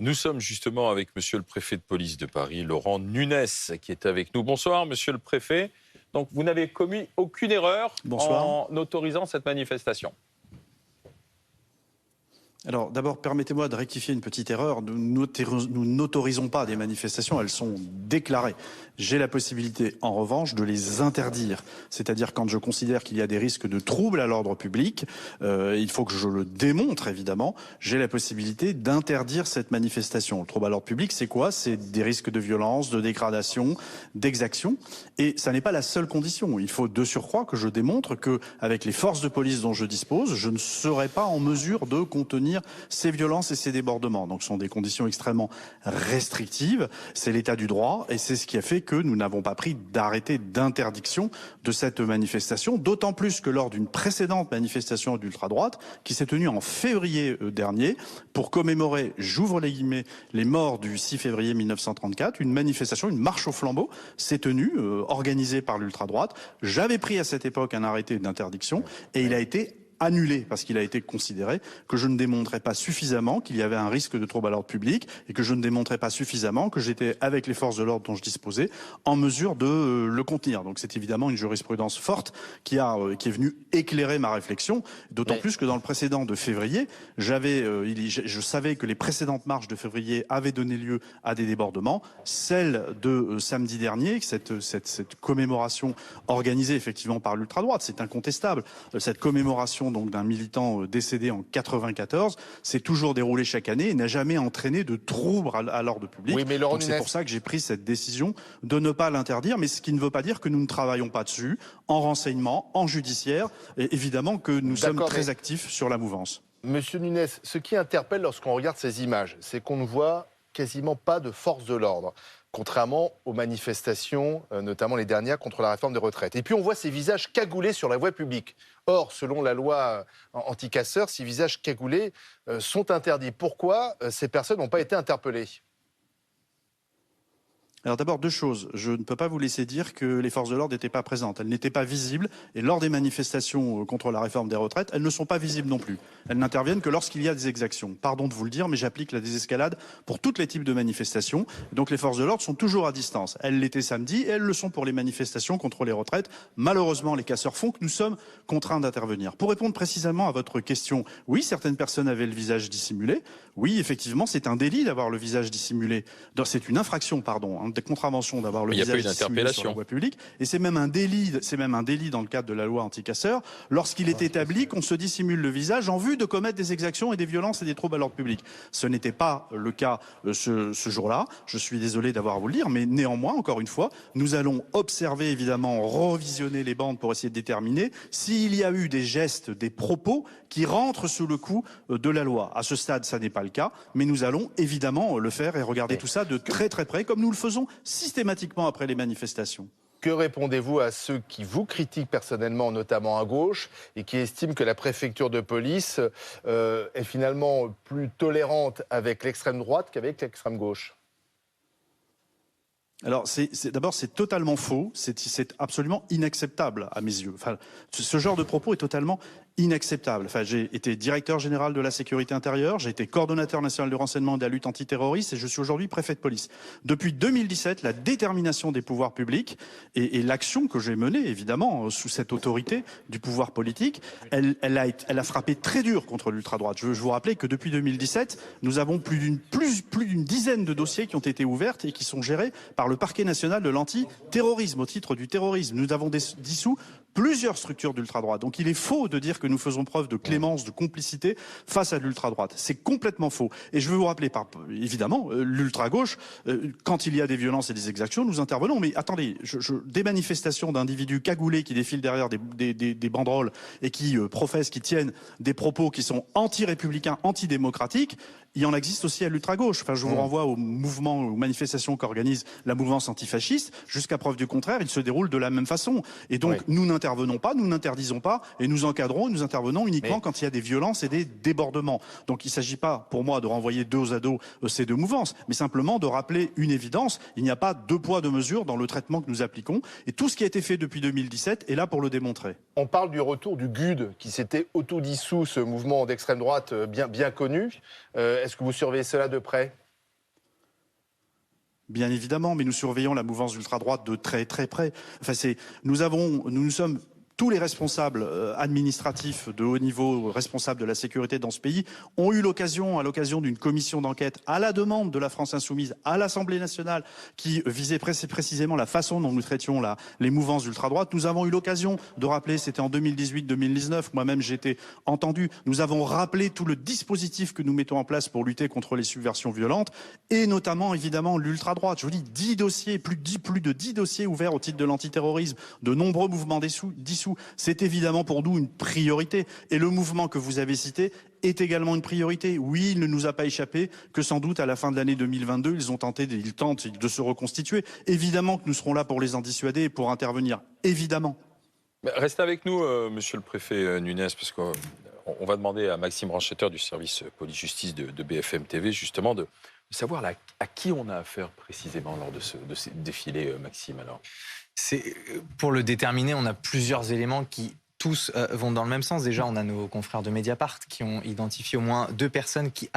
Nous sommes justement avec monsieur le préfet de police de Paris, Laurent Nunez, qui est avec nous. Bonsoir, monsieur le préfet. Donc, vous n'avez commis aucune erreur en autorisant cette manifestation. Alors d'abord, permettez-moi de rectifier une petite erreur. Nous n'autorisons pas des manifestations, elles sont déclarées. J'ai la possibilité, en revanche, de les interdire. C'est-à-dire quand je considère qu'il y a des risques de troubles à l'ordre public, il faut que je le démontre, évidemment. J'ai la possibilité d'interdire cette manifestation. Le trouble à l'ordre public, c'est quoi? C'est des risques de violence, de dégradation, d'exaction. Et ça n'est pas la seule condition. Il faut de surcroît que je démontre que, avec les forces de police dont je dispose, je ne serai pas en mesure de contenir ces violences et ces débordements. Donc ce sont des conditions extrêmement restrictives, c'est l'état du droit et c'est ce qui a fait que nous n'avons pas pris d'arrêté d'interdiction de cette manifestation, d'autant plus que lors d'une précédente manifestation d'ultra-droite qui s'est tenue en février dernier pour commémorer, j'ouvre les guillemets, les morts du 6 février 1934, une manifestation, une marche au flambeau s'est tenue, organisée par l'ultra-droite. J'avais pris à cette époque un arrêté d'interdiction et il a été annulé parce qu'il a été considéré que je ne démontrais pas suffisamment qu'il y avait un risque de trouble à l'ordre public et que je ne démontrais pas suffisamment que j'étais, avec les forces de l'ordre dont je disposais, en mesure de le contenir. Donc c'est évidemment une jurisprudence forte qui est venue éclairer ma réflexion, d'autant plus que dans le précédent de février, je savais que les précédentes marches de février avaient donné lieu à des débordements. Celle de samedi dernier, cette commémoration organisée effectivement par l'ultra-droite, c'est incontestable. Cette commémoration donc d'un militant décédé en 94, s'est toujours déroulé chaque année et n'a jamais entraîné de troubles à l'ordre public. Oui, mais Laurent c'est pour ça que j'ai pris cette décision de ne pas l'interdire, mais ce qui ne veut pas dire que nous ne travaillons pas dessus, en renseignement, en judiciaire, et évidemment que nous sommes très actifs sur la mouvance. Monsieur Nunez, ce qui interpelle lorsqu'on regarde ces images, c'est qu'on ne voit quasiment pas de force de l'ordre, contrairement aux manifestations, notamment les dernières contre la réforme des retraites. Et puis on voit ces visages cagoulés sur la voie publique. Or, selon la loi anti-casseurs, ces visages cagoulés sont interdits. Pourquoi ces personnes n'ont pas été interpellées ? Alors d'abord, deux choses. Je ne peux pas vous laisser dire que les forces de l'ordre n'étaient pas présentes. Elles n'étaient pas visibles. Et lors des manifestations contre la réforme des retraites, elles ne sont pas visibles non plus. Elles n'interviennent que lorsqu'il y a des exactions. Pardon de vous le dire, mais j'applique la désescalade pour tous les types de manifestations. Donc les forces de l'ordre sont toujours à distance. Elles l'étaient samedi et elles le sont pour les manifestations contre les retraites. Malheureusement, les casseurs font que nous sommes contraints d'intervenir. Pour répondre précisément à votre question, oui, certaines personnes avaient le visage dissimulé. Oui, effectivement, c'est un délit d'avoir le visage dissimulé. C'est une infraction, pardon, des contraventions d'avoir le visage dissimulé sur la voie publique. Et c'est même un délit dans le cadre de la loi anti-casseurs, lorsqu'il est établi qu'on se dissimule le visage en vue de commettre des exactions et des violences et des troubles à l'ordre public. Ce n'était pas le cas ce jour-là. Je suis désolé d'avoir à vous le dire, mais néanmoins, encore une fois, nous allons observer, évidemment, revisionner les bandes pour essayer de déterminer s'il y a eu des gestes, des propos qui rentrent sous le coup de la loi. À ce stade, ça n'est pas le cas, mais nous allons évidemment le faire et regarder tout ça de très très près, comme nous le faisons systématiquement après les manifestations. Que répondez-vous à ceux qui vous critiquent personnellement, notamment à gauche, et qui estiment que la préfecture de police est finalement plus tolérante avec l'extrême droite qu'avec l'extrême gauche ? Alors, d'abord, c'est totalement faux, c'est absolument inacceptable à mes yeux. Enfin, ce genre de propos est totalement inacceptable. Enfin, j'ai été directeur général de la sécurité intérieure, j'ai été coordonnateur national du renseignement et de la lutte antiterroriste et je suis aujourd'hui préfet de police. Depuis 2017, la détermination des pouvoirs publics et l'action que j'ai menée, évidemment, sous cette autorité du pouvoir politique, elle a frappé très dur contre l'ultra-droite. Je veux vous rappeler que depuis 2017, nous avons plus d'une dizaine de dossiers qui ont été ouverts et qui sont gérés par le parquet national de l'antiterrorisme au titre du terrorisme. Nous avons dissous plusieurs structures d'ultra-droite. Donc il est faux de dire que nous faisons preuve de clémence, de complicité face à l'ultra-droite. C'est complètement faux. Et je veux vous rappeler, évidemment, l'ultra-gauche, quand il y a des violences et des exactions, nous intervenons. Mais attendez, des manifestations d'individus cagoulés qui défilent derrière des banderoles et qui professent, qui tiennent des propos qui sont anti-républicains, antidémocratiques, il y en existe aussi à l'ultra-gauche. Enfin, je vous renvoie aux mouvements, aux manifestations qu'organise la mouvance antifasciste. Jusqu'à preuve du contraire, ils se déroulent de la même façon. Et donc, nous n'intervenons pas, nous n'interdisons pas, et nous encadrons, nous intervenons uniquement quand il y a des violences et des débordements. Donc, il ne s'agit pas, pour moi, de renvoyer dos à dos ces deux mouvances, mais simplement de rappeler une évidence. Il n'y a pas deux poids, deux mesures dans le traitement que nous appliquons. Et tout ce qui a été fait depuis 2017 est là pour le démontrer. On parle du retour du GUD, qui s'était autodissous, ce mouvement d'extrême droite bien connu. Est-ce que vous surveillez cela de près ? Bien évidemment, mais nous surveillons la mouvance ultra-droite de très très près. Enfin, nous sommes tous les responsables administratifs de haut niveau, responsables de la sécurité dans ce pays, ont eu l'occasion, à l'occasion d'une commission d'enquête, à la demande de la France Insoumise, à l'Assemblée nationale, qui visait précisément la façon dont nous traitions les mouvances ultra-droites. Nous avons eu l'occasion de rappeler, c'était en 2018-2019, moi-même j'ai été entendu, nous avons rappelé tout le dispositif que nous mettons en place pour lutter contre les subversions violentes, et notamment, évidemment, l'ultra-droite. Je vous dis, 10 dossiers, plus de 10 dossiers ouverts au titre de l'antiterrorisme, de nombreux mouvements dissous. C'est évidemment pour nous une priorité. Et le mouvement que vous avez cité est également une priorité. Oui, il ne nous a pas échappé que sans doute à la fin de l'année 2022, ils tentent de se reconstituer. Évidemment que nous serons là pour les en dissuader et pour intervenir. Évidemment. Restez avec nous, monsieur le préfet Nunez, parce qu'on va demander à Maxime Ranchetter du service police-justice de BFM TV, justement, de savoir à qui on a affaire précisément lors de ces défilés, Maxime, alors. Pour le déterminer, on a plusieurs éléments qui tous vont dans le même sens. Déjà, on a nos confrères de Mediapart qui ont identifié au moins 2 personnes qui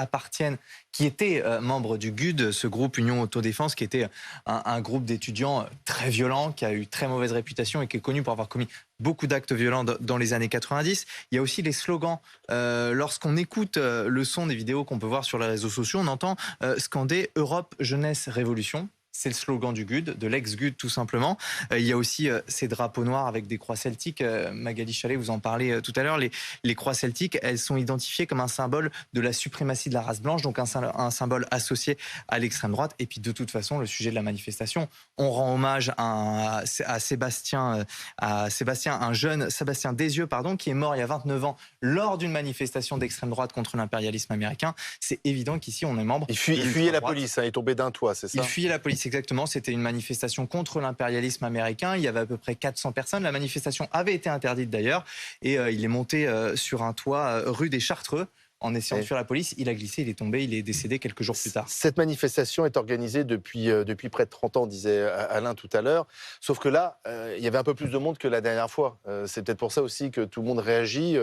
étaient membres du GUD, ce groupe Union Autodéfense, qui était un groupe d'étudiants très violent, qui a eu très mauvaise réputation et qui est connu pour avoir commis beaucoup d'actes violents dans les années 90. Il y a aussi les slogans. Lorsqu'on écoute le son des vidéos qu'on peut voir sur les réseaux sociaux, on entend scander « Europe, jeunesse, révolution ». C'est le slogan du GUD, de l'ex-GUD tout simplement. Il y a aussi ces drapeaux noirs avec des croix celtiques. Magali Chalet, vous en parlez tout à l'heure. Les croix celtiques, elles sont identifiées comme un symbole de la suprématie de la race blanche, donc un symbole associé à l'extrême droite. Et puis de toute façon, le sujet de la manifestation, on rend hommage à Sébastien, un jeune Sébastien Desieux, qui est mort il y a 29 ans lors d'une manifestation d'extrême droite contre l'impérialisme américain. C'est évident qu'ici, on est membre. Il fuyait la police, il est tombé d'un toit, c'est ça? Il fuyait la police. Exactement, c'était une manifestation contre l'impérialisme américain. Il y avait à peu près 400 personnes. La manifestation avait été interdite d'ailleurs. Et il est monté sur un toit rue des Chartreux en essayant de fuir la police. Il a glissé, il est tombé, il est décédé quelques jours plus tard. Cette manifestation est organisée depuis près de 30 ans, disait Alain tout à l'heure. Sauf que là, il y avait un peu plus de monde que la dernière fois. C'est peut-être pour ça aussi que tout le monde réagit.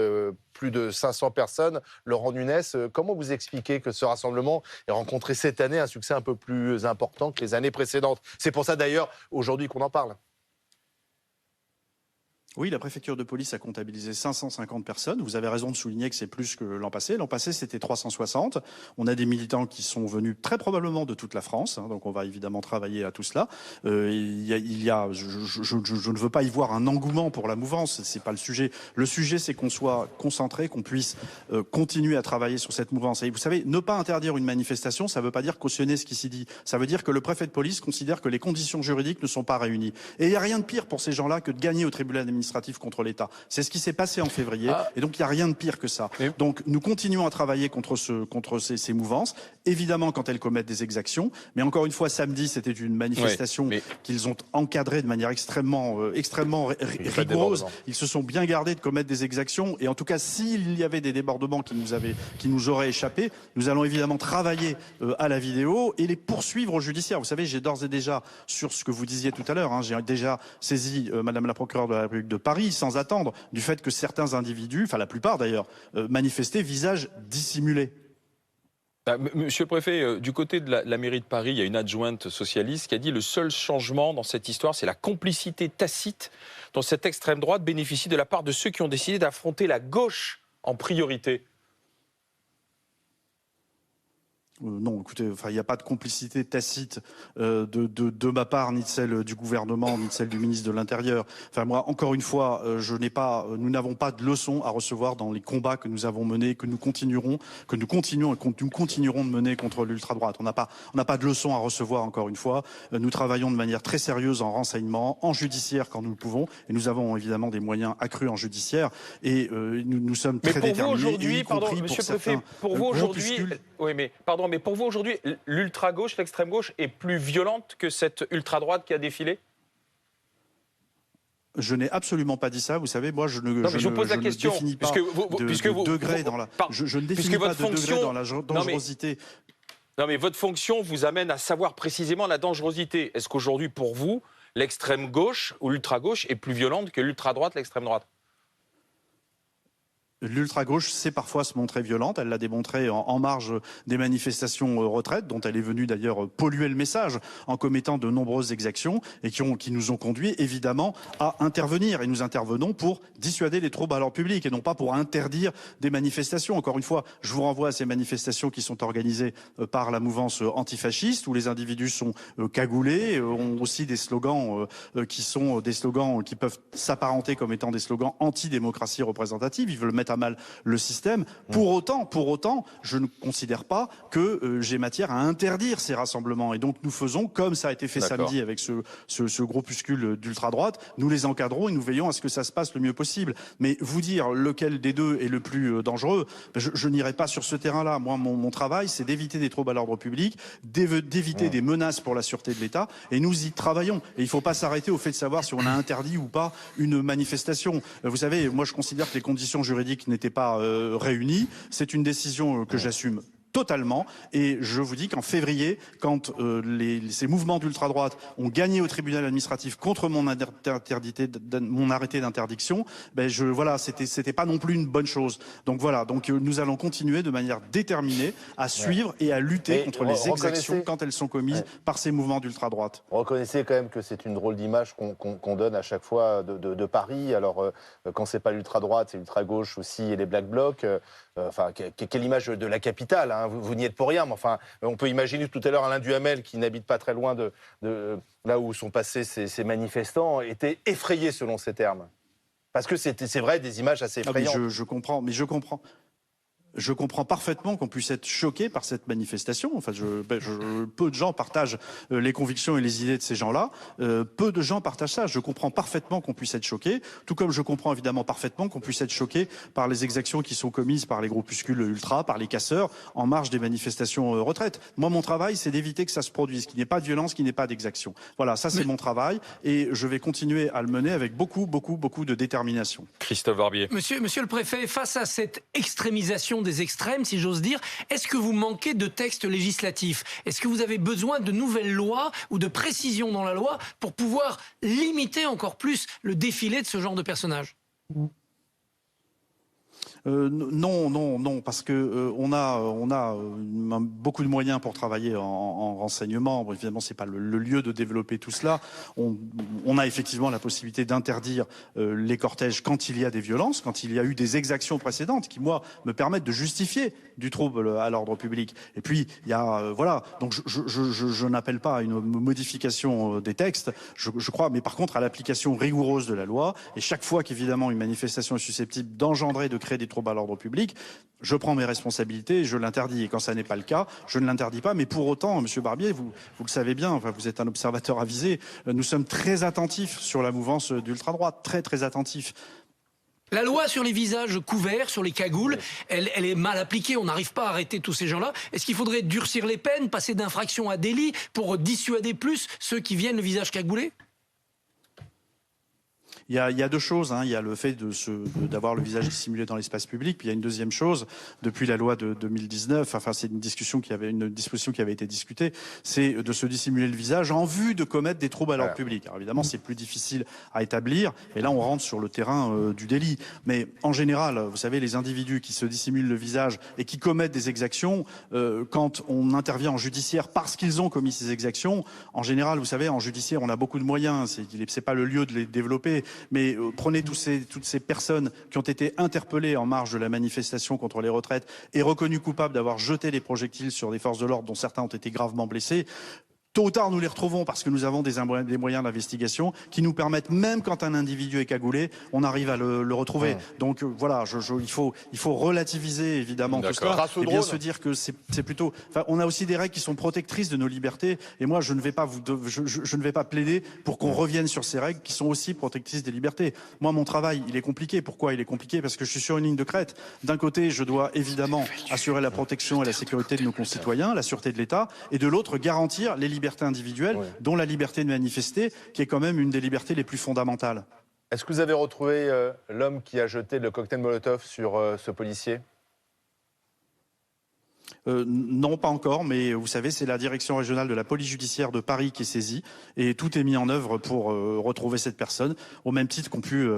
Plus de 500 personnes. Laurent Nunez, comment vous expliquez que ce rassemblement ait rencontré cette année un succès un peu plus important que les années précédentes? C'est pour ça d'ailleurs aujourd'hui qu'on en parle. Oui, la préfecture de police a comptabilisé 550 personnes. Vous avez raison de souligner que c'est plus que l'an passé. L'an passé, c'était 360. On a des militants qui sont venus très probablement de toute la France. Donc on va évidemment travailler à tout cela. Je ne veux pas y voir un engouement pour la mouvance. C'est pas le sujet. Le sujet, c'est qu'on soit concentré, qu'on puisse continuer à travailler sur cette mouvance. Et vous savez, ne pas interdire une manifestation, ça ne veut pas dire cautionner ce qui s'y dit. Ça veut dire que le préfet de police considère que les conditions juridiques ne sont pas réunies. Et il n'y a rien de pire pour ces gens-là que de gagner au tribunal administratif contre l'État. C'est ce qui s'est passé en février. Et donc, il n'y a rien de pire que ça. Donc, nous continuons à travailler contre ces mouvances. Évidemment, quand elles commettent des exactions. Mais encore une fois, samedi, c'était une manifestation qu'ils ont encadrée de manière extrêmement rigoureuse. Ils se sont bien gardés de commettre des exactions. Et en tout cas, s'il y avait des débordements qui nous auraient échappé, nous allons évidemment travailler à la vidéo et les poursuivre au judiciaire. Vous savez, j'ai d'ores et déjà, sur ce que vous disiez tout à l'heure, j'ai déjà saisi Madame la procureure de la République de Paris, sans attendre, du fait que certains individus, enfin la plupart d'ailleurs, manifestaient visage dissimulé. Monsieur le préfet, du côté de la mairie de Paris, il y a une adjointe socialiste qui a dit le seul changement dans cette histoire, c'est la complicité tacite dont cette extrême droite bénéficie de la part de ceux qui ont décidé d'affronter la gauche en priorité. Non, écoutez, il n'y a pas de complicité tacite de ma part, ni de celle du gouvernement, ni de celle du ministre de l'Intérieur. Enfin, moi, encore une fois, nous n'avons pas de leçons à recevoir dans les combats que nous avons menés, que nous continuerons de mener contre l'ultra-droite. On n'a pas de leçons à recevoir, encore une fois. Nous travaillons de manière très sérieuse en renseignement, en judiciaire quand nous le pouvons, et nous avons évidemment des moyens accrus en judiciaire, et nous sommes très déterminés. Mais pour vous aujourd'hui, pardon, monsieur le préfet, pour vous aujourd'hui, mais pour vous aujourd'hui, l'ultra-gauche, l'extrême-gauche est plus violente que cette ultra-droite qui a défilé? Je n'ai absolument pas dit ça. Vous savez, moi, je ne définis pas de degré dans la... Je ne définis pas de degré dans la dangerosité. Non, mais votre fonction vous amène à savoir précisément la dangerosité. Est-ce qu'aujourd'hui, pour vous, l'extrême-gauche ou l'ultra-gauche est plus violente que l'ultra-droite, l'extrême-droite? L'ultra-gauche sait parfois se montrer violente. Elle l'a démontré en marge des manifestations retraite, dont elle est venue d'ailleurs polluer le message en commettant de nombreuses exactions et qui nous ont conduit évidemment à intervenir. Et nous intervenons pour dissuader les troubles à l'ordre public et non pas pour interdire des manifestations. Encore une fois, je vous renvoie à ces manifestations qui sont organisées par la mouvance antifasciste, où les individus sont cagoulés, ont aussi des slogans qui sont des slogans qui peuvent s'apparenter comme étant des slogans anti-démocratie représentative. Ils veulent mettre à mal le système. Pour autant, je ne considère pas que j'ai matière à interdire ces rassemblements. Et donc nous faisons, comme ça a été fait samedi avec ce groupuscule d'ultra-droite, nous les encadrons et nous veillons à ce que ça se passe le mieux possible. Mais vous dire lequel des deux est le plus dangereux, je n'irai pas sur ce terrain-là. Moi, mon travail, c'est d'éviter des troubles à l'ordre public, d'éviter des menaces pour la sûreté de l'État, et nous y travaillons. Et il ne faut pas s'arrêter au fait de savoir si on a interdit ou pas une manifestation. Vous savez, moi je considère que les conditions juridiques n'étaient pas réunies. C'est une décision que j'assume totalement. Et je vous dis qu'en février, quand ces mouvements d'ultra-droite ont gagné au tribunal administratif contre mon arrêté d'interdiction, voilà, c'était pas non plus une bonne chose. Donc voilà, nous allons continuer de manière déterminée à suivre et à lutter contre les exactions quand elles sont commises par ces mouvements d'ultra-droite. Reconnaissez quand même que c'est une drôle d'image qu'on donne à chaque fois de Paris. Alors, quand c'est pas l'ultra-droite, c'est l'ultra-gauche aussi et les Black Blocs. Quelle image de la capitale, hein. Vous n'y êtes pour rien, mais enfin, on peut imaginer tout à l'heure Alain Duhamel, qui n'habite pas très loin de là où sont passés ces manifestants, était effrayé selon ces termes. Parce que c'est vrai, des images assez effrayantes. Je comprends. Je comprends parfaitement qu'on puisse être choqué par cette manifestation. Enfin, peu de gens partagent les convictions et les idées de ces gens-là. Peu de gens partagent ça. Je comprends parfaitement qu'on puisse être choqué, tout comme je comprends évidemment parfaitement qu'on puisse être choqué par les exactions qui sont commises par les groupuscules ultra, par les casseurs, en marge des manifestations retraite. Moi, mon travail, c'est d'éviter que ça se produise, qu'il n'y ait pas de violence, qu'il n'y ait pas d'exaction. Voilà, ça c'est mon travail, et je vais continuer à le mener avec beaucoup de détermination. Christophe Barbier. Monsieur le préfet, face à cette extrémisation des extrêmes, si j'ose dire, est-ce que vous manquez de textes législatifs? Est-ce que vous avez besoin de nouvelles lois ou de précisions dans la loi pour pouvoir limiter encore plus le défilé de ce genre de personnages? Non, parce que on a beaucoup de moyens pour travailler en renseignement. Bon, évidemment, c'est pas le lieu de développer tout cela. On a effectivement la possibilité d'interdire les cortèges quand il y a des violences, quand il y a eu des exactions précédentes qui, moi, me permettent de justifier du trouble à l'ordre public. Et puis, il y a voilà. Donc, je n'appelle pas à une modification des textes. Je crois, mais par contre, à l'application rigoureuse de la loi. Et chaque fois qu'évidemment une manifestation est susceptible d'engendrer, de créer des troubles à l'ordre public, je prends mes responsabilités et je l'interdis. Et quand ça n'est pas le cas, je ne l'interdis pas. Mais pour autant, Monsieur Barbier, vous le savez bien, enfin, vous êtes un observateur avisé, nous sommes très attentifs sur la mouvance d'ultra-droite, très attentifs. La loi sur les visages couverts, sur les cagoules, elle est mal appliquée. On n'arrive pas à arrêter tous ces gens-là. Est-ce qu'il faudrait durcir les peines, passer d'infraction à délit pour dissuader plus ceux qui viennent le visage cagoulé ? Il y a deux choses, hein. Il y a le fait d'avoir le visage dissimulé dans l'espace public, puis il y a une deuxième chose, depuis la loi de 2019, enfin c'est une disposition qui avait été discutée, c'est de se dissimuler le visage en vue de commettre des troubles à l'ordre public. Alors évidemment, c'est plus difficile à établir, et là on rentre sur le terrain du délit. Mais en général, vous savez, les individus qui se dissimulent le visage et qui commettent des exactions, quand on intervient en judiciaire parce qu'ils ont commis ces exactions, en général, vous savez, en judiciaire, on a beaucoup de moyens, c'est pas le lieu de les développer. Mais prenez toutes ces personnes qui ont été interpellées en marge de la manifestation contre les retraites et reconnues coupables d'avoir jeté des projectiles sur des forces de l'ordre dont certains ont été gravement blessés. Tôt ou tard, nous les retrouvons parce que nous avons des moyens d'investigation qui nous permettent, même quand un individu est cagoulé, on arrive à le retrouver. Donc voilà, il faut relativiser évidemment tout cela et bien se dire que c'est plutôt. Enfin, on a aussi des règles qui sont protectrices de nos libertés. Et moi, je ne vais pas plaider pour qu'on revienne sur ces règles qui sont aussi protectrices des libertés. Moi, mon travail, il est compliqué. Pourquoi il est compliqué? Parce que je suis sur une ligne de crête. D'un côté, je dois évidemment assurer la protection et la sécurité de nos concitoyens, la sûreté de l'État, et de l'autre, garantir les libertés individuelle, dont la liberté de manifester, qui est quand même une des libertés les plus fondamentales. Est-ce que vous avez retrouvé l'homme qui a jeté le cocktail Molotov sur ce policier ? Non, pas encore, mais vous savez, c'est la direction régionale de la police judiciaire de Paris qui est saisie et tout est mis en œuvre pour retrouver cette personne, au même titre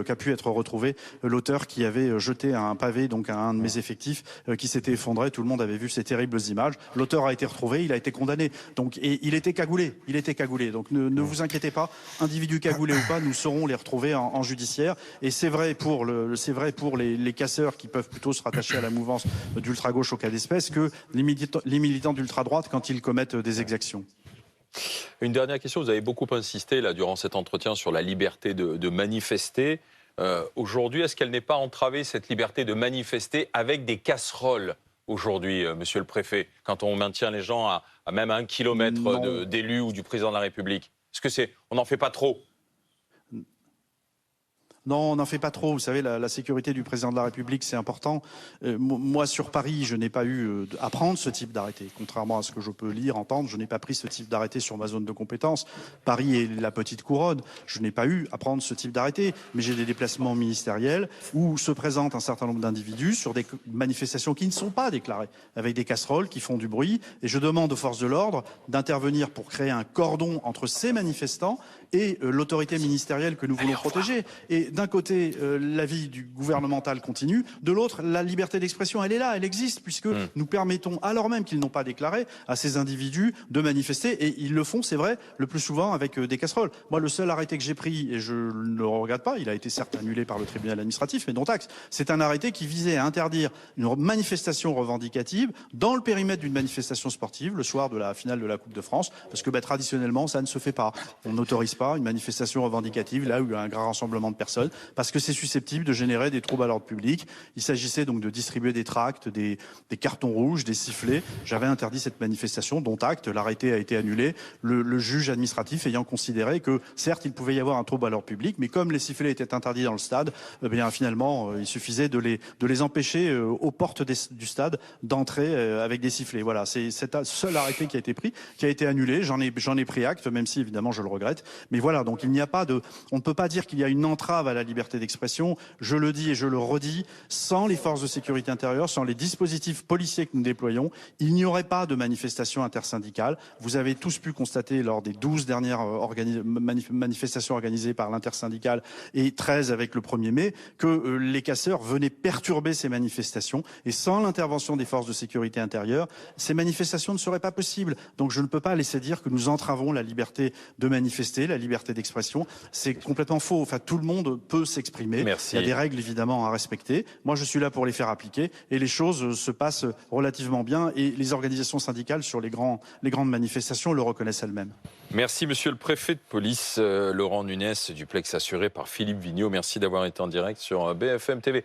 qu'a pu être retrouvé l'auteur qui avait jeté un pavé donc à un de mes effectifs qui s'était effondré. Tout le monde avait vu ces terribles images. L'auteur a été retrouvé, il a été condamné. Donc, et il était cagoulé. Donc ne vous inquiétez pas, individu cagoulé ou pas, nous saurons les retrouver en judiciaire. Et c'est vrai pour les casseurs qui peuvent plutôt se rattacher à la mouvance d'ultra-gauche au cas d'espèce que les militants d'ultra-droite quand ils commettent des exactions. Une dernière question, vous avez beaucoup insisté là, durant cet entretien sur la liberté de manifester. Aujourd'hui, est-ce qu'elle n'est pas entravée, cette liberté de manifester, avec des casseroles aujourd'hui, monsieur le préfet, quand on maintient les gens à même 1 kilomètre d'élus ou du président de la République? Est-ce que on n'en fait pas trop? Non, on n'en fait pas trop. Vous savez, la sécurité du président de la République, c'est important. Moi, sur Paris, je n'ai pas eu à prendre ce type d'arrêté. Contrairement à ce que je peux lire, entendre, je n'ai pas pris ce type d'arrêté sur ma zone de compétence. Paris est la petite couronne. Je n'ai pas eu à prendre ce type d'arrêté. Mais j'ai des déplacements ministériels où se présentent un certain nombre d'individus sur des manifestations qui ne sont pas déclarées, avec des casseroles qui font du bruit. Et je demande aux forces de l'ordre d'intervenir pour créer un cordon entre ces manifestants et l'autorité ministérielle que nous voulons protéger. Et d'un côté, l'avis du gouvernemental continue, de l'autre, la liberté d'expression, elle est là, elle existe, puisque nous permettons, alors même qu'ils n'ont pas déclaré, à ces individus de manifester, et ils le font, c'est vrai, le plus souvent avec des casseroles. Moi, le seul arrêté que j'ai pris, et je ne le regrette pas, il a été certes annulé par le tribunal administratif, mais dont acte, c'est un arrêté qui visait à interdire une manifestation revendicative dans le périmètre d'une manifestation sportive, le soir de la finale de la Coupe de France, parce que traditionnellement, ça ne se fait pas. On n'autorise pas une manifestation revendicative là où il y a un grand rassemblement de personnes parce que c'est susceptible de générer des troubles à l'ordre public. Il s'agissait donc de distribuer des tracts, des cartons rouges, des sifflets. J'avais interdit cette manifestation, dont acte. L'arrêté a été annulé. Le juge administratif ayant considéré que certes il pouvait y avoir un trouble à l'ordre public, mais comme les sifflets étaient interdits dans le stade, eh bien finalement il suffisait de les empêcher aux portes du stade d'entrer avec des sifflets. Voilà, c'est cet seul arrêté qui a été pris, qui a été annulé. J'en ai pris acte, même si évidemment je le regrette. Mais voilà, donc il n'y a pas on ne peut pas dire qu'il y a une entrave à la liberté d'expression. Je le dis et je le redis, sans les forces de sécurité intérieure, sans les dispositifs policiers que nous déployons, il n'y aurait pas de manifestation intersyndicale. Vous avez tous pu constater lors des 12 dernières manifestations organisées par l'intersyndicale et 13 avec le 1er mai que les casseurs venaient perturber ces manifestations. Et sans l'intervention des forces de sécurité intérieure, ces manifestations ne seraient pas possibles. Donc je ne peux pas laisser dire que nous entravons la liberté de manifester, la liberté d'expression. C'est complètement faux. Enfin, tout le monde peut s'exprimer. Merci. Il y a des règles évidemment à respecter. Moi, je suis là pour les faire appliquer et les choses se passent relativement bien et les organisations syndicales sur les grandes manifestations le reconnaissent elles-mêmes. Merci monsieur le préfet de police, Laurent Nunez, duplex assuré par Philippe Vigneault. Merci d'avoir été en direct sur BFM TV.